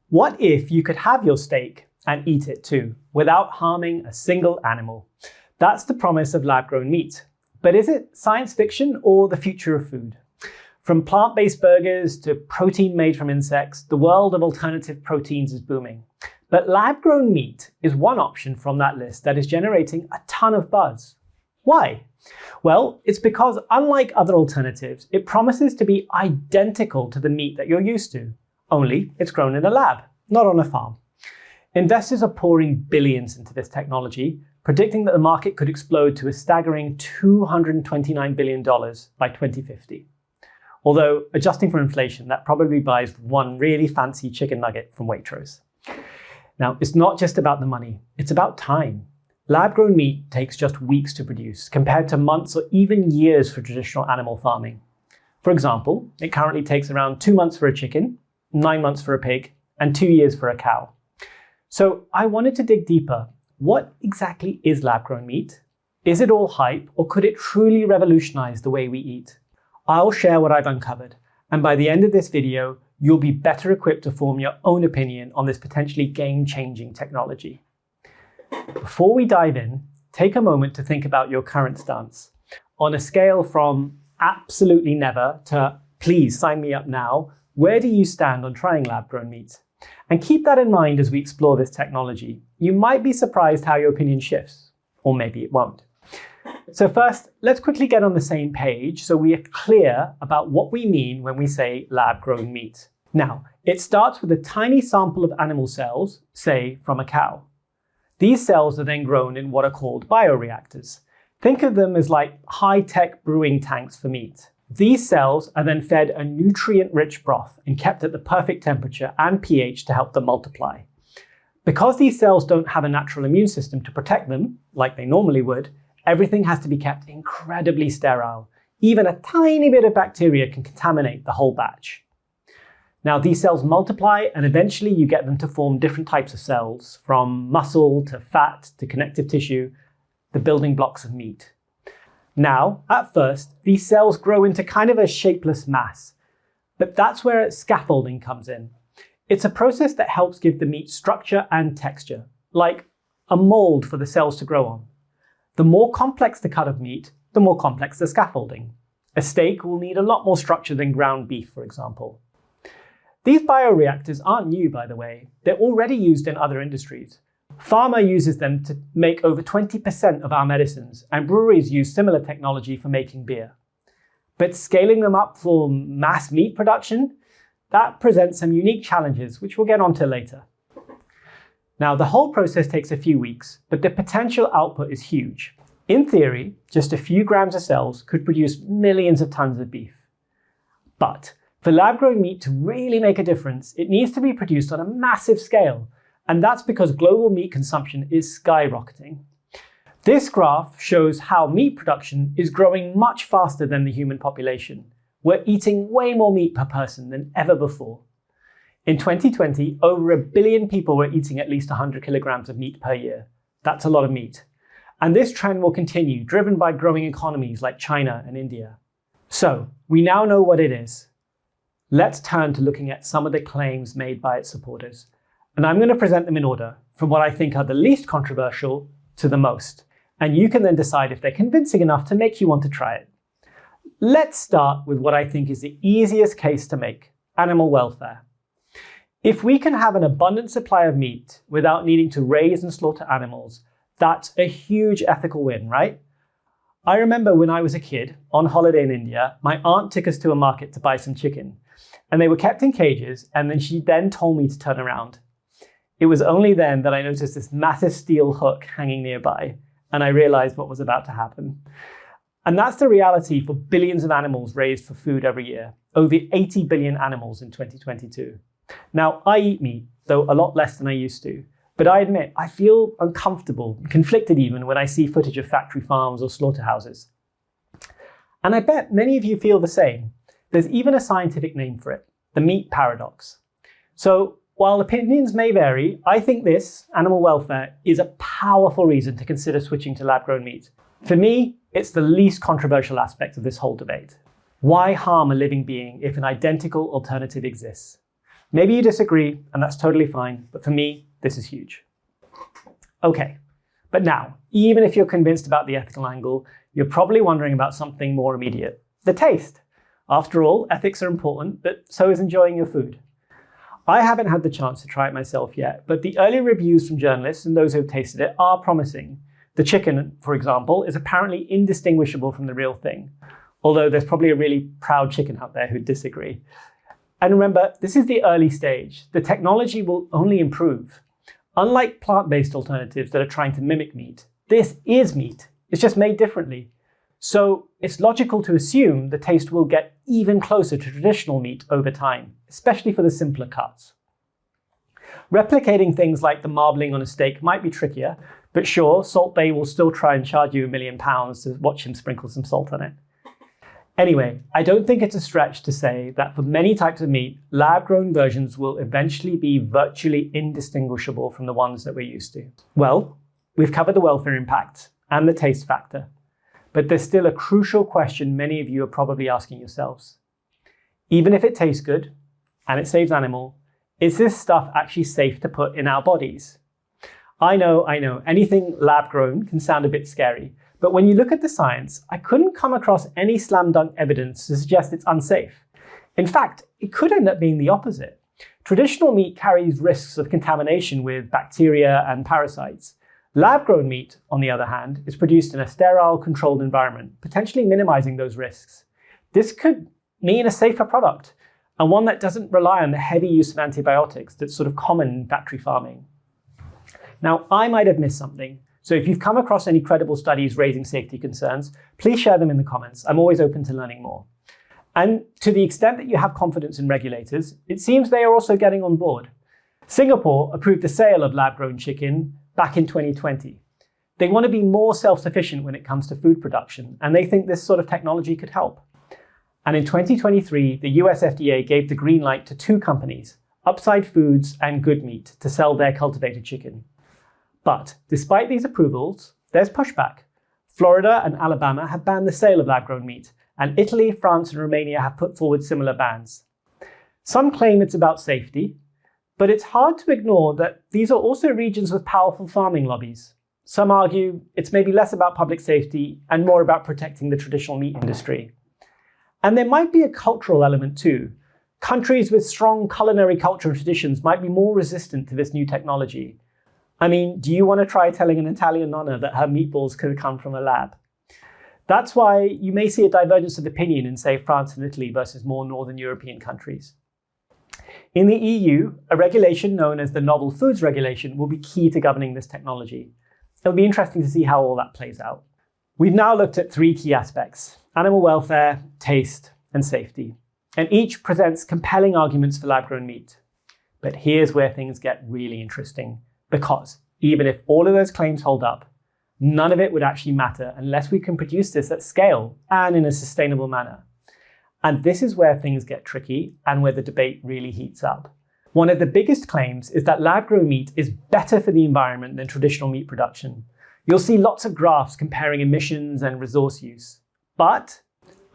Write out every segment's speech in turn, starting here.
What if you could have your steak and eat it too, without harming a single animal? That's the promise of lab-grown meat. But is it science fiction or the future of food? From plant-based burgers to protein made from insects, the world of alternative proteins is booming. But lab-grown meat is one option from that list that is generating a ton of buzz. Why? Well, it's because unlike other alternatives, it promises to be identical to the meat that you're used to. Only it's grown in a lab, not on a farm. Investors are pouring billions into this technology, predicting that the market could explode to a staggering $229 billion by 2050. Although, adjusting for inflation, that probably buys one really fancy chicken nugget from Waitrose. Now, it's not just about the money, it's about time. Lab-grown meat takes just weeks to produce, compared to months or even years for traditional animal farming. For example, it currently takes around 2 months for a chicken, 9 months for a pig, and 2 years for a cow. So I wanted to dig deeper. What exactly is lab-grown meat? Is it all hype, or could it truly revolutionize the way we eat? I'll share what I've uncovered, and by the end of this video, you'll be better equipped to form your own opinion on this potentially game-changing technology. Before we dive in, take a moment to think about your current stance. On a scale from absolutely never to please sign me up now, where do you stand on trying lab-grown meat? And keep that in mind as we explore this technology. You might be surprised how your opinion shifts, or maybe it won't. So first, let's quickly get on the same page so we are clear about what we mean when we say lab-grown meat. Now, it starts with a tiny sample of animal cells, say from a cow. These cells are then grown in what are called bioreactors. Think of them as like high-tech brewing tanks for meat. These cells are then fed a nutrient-rich broth and kept at the perfect temperature and pH to help them multiply. Because these cells don't have a natural immune system to protect them, like they normally would, everything has to be kept incredibly sterile. Even a tiny bit of bacteria can contaminate the whole batch. Now, these cells multiply, and eventually you get them to form different types of cells, from muscle to fat to connective tissue, the building blocks of meat. Now, at first, these cells grow into kind of a shapeless mass, but that's where scaffolding comes in. It's a process that helps give the meat structure and texture, like a mold for the cells to grow on. The more complex the cut of meat, the more complex the scaffolding. A steak will need a lot more structure than ground beef, for example. These bioreactors aren't new, by the way. They're already used in other industries. Pharma uses them to make over 20% of our medicines, and breweries use similar technology for making beer. But scaling them up for mass meat production, that presents some unique challenges, which we'll get onto later. Now, the whole process takes a few weeks, but the potential output is huge. In theory, just a few grams of cells could produce millions of tons of beef. But for lab-grown meat to really make a difference, it needs to be produced on a massive scale. And that's because global meat consumption is skyrocketing. This graph shows how meat production is growing much faster than the human population. We're eating way more meat per person than ever before. In 2020, over 1 billion people were eating at least 100 kilograms of meat per year. That's a lot of meat. And this trend will continue, driven by growing economies like China and India. So, we now know what it is. Let's turn to looking at some of the claims made by its supporters. And I'm going to present them in order, from what I think are the least controversial to the most. And you can then decide if they're convincing enough to make you want to try it. Let's start with what I think is the easiest case to make: animal welfare. If we can have an abundant supply of meat without needing to raise and slaughter animals, that's a huge ethical win, right? I remember when I was a kid on holiday in India, my aunt took us to a market to buy some chicken, and they were kept in cages, and then she told me to turn around. It was only then that I noticed this massive steel hook hanging nearby, and I realized what was about to happen. And that's the reality for billions of animals raised for food every year, over 80 billion animals in 2022. Now, I eat meat, though a lot less than I used to, but I admit I feel uncomfortable, conflicted even, when I see footage of factory farms or slaughterhouses. And I bet many of you feel the same. There's even a scientific name for it: the meat paradox. So, while opinions may vary, I think this, animal welfare, is a powerful reason to consider switching to lab-grown meat. For me, it's the least controversial aspect of this whole debate. Why harm a living being if an identical alternative exists? Maybe you disagree, and that's totally fine, but for me, this is huge. Okay, but now, even if you're convinced about the ethical angle, you're probably wondering about something more immediate: the taste. After all, ethics are important, but so is enjoying your food. I haven't had the chance to try it myself yet, but the early reviews from journalists and those who've tasted it are promising. The chicken, for example, is apparently indistinguishable from the real thing, although there's probably a really proud chicken out there who'd disagree. And remember, this is the early stage. The technology will only improve. Unlike plant-based alternatives that are trying to mimic meat, this is meat. It's just made differently. So it's logical to assume the taste will get even closer to traditional meat over time, especially for the simpler cuts. Replicating things like the marbling on a steak might be trickier, but sure, Salt Bae will still try and charge you £1 million to watch him sprinkle some salt on it. Anyway, I don't think it's a stretch to say that for many types of meat, lab-grown versions will eventually be virtually indistinguishable from the ones that we're used to. Well, we've covered the welfare impact and the taste factor, but there's still a crucial question many of you are probably asking yourselves. Even if it tastes good and it saves animals, is this stuff actually safe to put in our bodies? I know, anything lab-grown can sound a bit scary, but when you look at the science, I couldn't come across any slam dunk evidence to suggest it's unsafe. In fact, it could end up being the opposite. Traditional meat carries risks of contamination with bacteria and parasites. Lab-grown meat, on the other hand, is produced in a sterile, controlled environment, potentially minimizing those risks. This could mean a safer product, and one that doesn't rely on the heavy use of antibiotics that's sort of common in factory farming. Now, I might have missed something, so if you've come across any credible studies raising safety concerns, please share them in the comments. I'm always open to learning more. And to the extent that you have confidence in regulators, it seems they are also getting on board. Singapore approved the sale of lab-grown chicken back in 2020. They want to be more self-sufficient when it comes to food production, and they think this sort of technology could help. And in 2023, the US FDA gave the green light to 2 companies, Upside Foods and Good Meat, to sell their cultivated chicken. But despite these approvals, there's pushback. Florida and Alabama have banned the sale of lab-grown meat, and Italy, France, and Romania have put forward similar bans. Some claim it's about safety, but it's hard to ignore that these are also regions with powerful farming lobbies. Some argue it's maybe less about public safety and more about protecting the traditional meat industry. And there might be a cultural element too. Countries with strong culinary culture and traditions might be more resistant to this new technology. I mean, do you want to try telling an Italian nonna that her meatballs could come from a lab? That's why you may see a divergence of opinion in, say, France and Italy versus more Northern European countries. In the EU, a regulation known as the Novel Foods Regulation will be key to governing this technology. It'll be interesting to see how all that plays out. We've now looked at 3 key aspects: animal welfare, taste, and safety. And each presents compelling arguments for lab-grown meat. But here's where things get really interesting. Because even if all of those claims hold up, none of it would actually matter unless we can produce this at scale and in a sustainable manner. And this is where things get tricky and where the debate really heats up. One of the biggest claims is that lab-grown meat is better for the environment than traditional meat production. You'll see lots of graphs comparing emissions and resource use. But,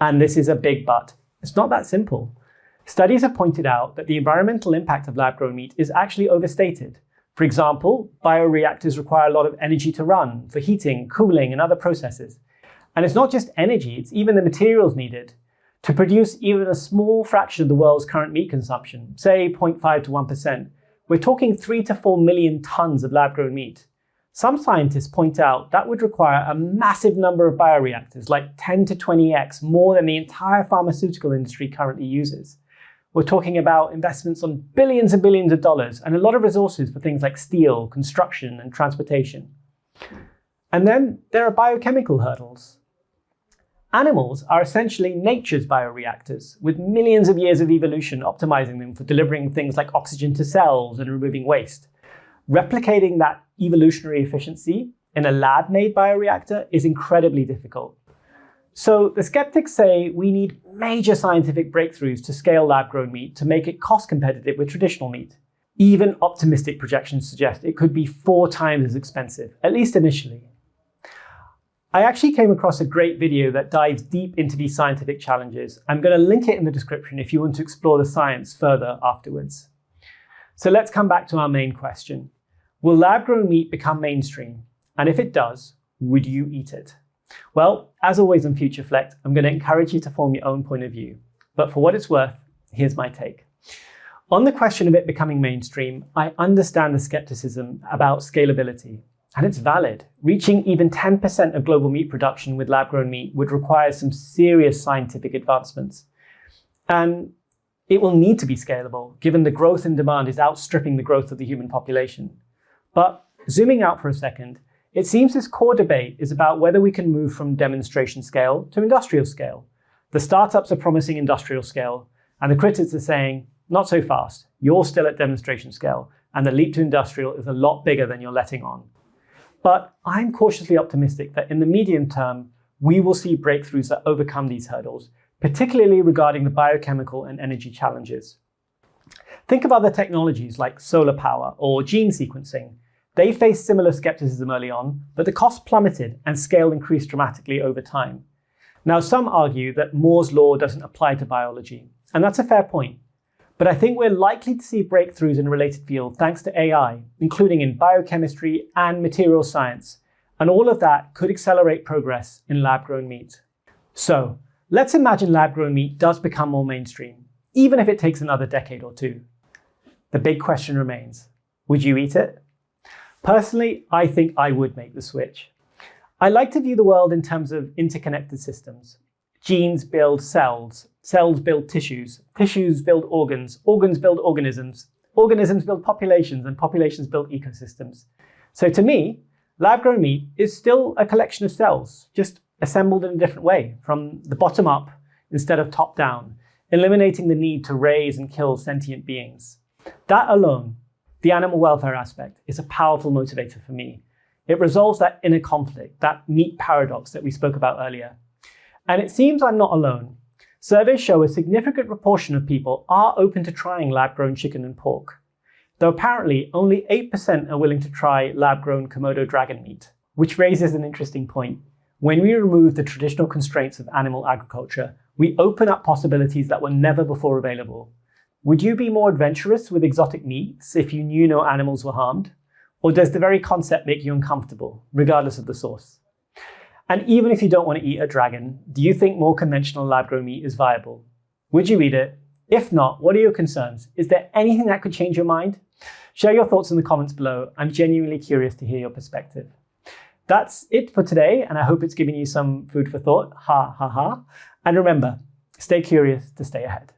and this is a big but, it's not that simple. Studies have pointed out that the environmental impact of lab-grown meat is actually overstated. For example, bioreactors require a lot of energy to run for heating, cooling, and other processes. And it's not just energy, it's even the materials needed. To produce even a small fraction of the world's current meat consumption, say 0.5 to 1%, we're talking 3 to 4 million tons of lab-grown meat. Some scientists point out that would require a massive number of bioreactors, like 10 to 20x more than the entire pharmaceutical industry currently uses. We're talking about investments on billions and billions of dollars and a lot of resources for things like steel, construction, and transportation. And then there are biochemical hurdles. Animals are essentially nature's bioreactors, with millions of years of evolution optimizing them for delivering things like oxygen to cells and removing waste. Replicating that evolutionary efficiency in a lab-made bioreactor is incredibly difficult. So the skeptics say we need major scientific breakthroughs to scale lab-grown meat to make it cost competitive with traditional meat. Even optimistic projections suggest it could be 4 times as expensive, at least initially. I actually came across a great video that dives deep into these scientific challenges. I'm going to link it in the description if you want to explore the science further afterwards. So let's come back to our main question. Will lab-grown meat become mainstream? And if it does, would you eat it? Well, as always on Future Flex, I'm going to encourage you to form your own point of view. But for what it's worth, here's my take. On the question of it becoming mainstream, I understand the skepticism about scalability. And it's valid. Reaching even 10% of global meat production with lab-grown meat would require some serious scientific advancements. And it will need to be scalable, given the growth in demand is outstripping the growth of the human population. But zooming out for a second, it seems this core debate is about whether we can move from demonstration scale to industrial scale. The startups are promising industrial scale, and the critics are saying, not so fast, you're still at demonstration scale, and the leap to industrial is a lot bigger than you're letting on. But I'm cautiously optimistic that in the medium term, we will see breakthroughs that overcome these hurdles, particularly regarding the biochemical and energy challenges. Think of other technologies like solar power or gene sequencing. They faced similar skepticism early on, but the cost plummeted and scale increased dramatically over time. Now, some argue that Moore's law doesn't apply to biology, and that's a fair point. But I think we're likely to see breakthroughs in related fields thanks to AI, including in biochemistry and material science. And all of that could accelerate progress in lab-grown meat. So let's imagine lab-grown meat does become more mainstream, even if it takes another decade or two. The big question remains, would you eat it? Personally, I think I would make the switch. I like to view the world in terms of interconnected systems. Genes build cells, cells build tissues, tissues build organs, organs build organisms, organisms build populations, and populations build ecosystems. So to me, lab-grown meat is still a collection of cells, just assembled in a different way, from the bottom up instead of top down, eliminating the need to raise and kill sentient beings. That alone, the animal welfare aspect, is a powerful motivator for me. It resolves that inner conflict, that meat paradox that we spoke about earlier. And it seems I'm not alone. Surveys show a significant proportion of people are open to trying lab-grown chicken and pork, though apparently only 8% are willing to try lab-grown Komodo dragon meat, which raises an interesting point. When we remove the traditional constraints of animal agriculture, we open up possibilities that were never before available. Would you be more adventurous with exotic meats if you knew no animals were harmed? Or does the very concept make you uncomfortable, regardless of the source? And even if you don't want to eat a dragon, do you think more conventional lab-grown meat is viable? Would you eat it? If not, what are your concerns? Is there anything that could change your mind? Share your thoughts in the comments below. I'm genuinely curious to hear your perspective. That's it for today, and I hope it's given you some food for thought. Ha ha ha. And remember, stay curious to stay ahead.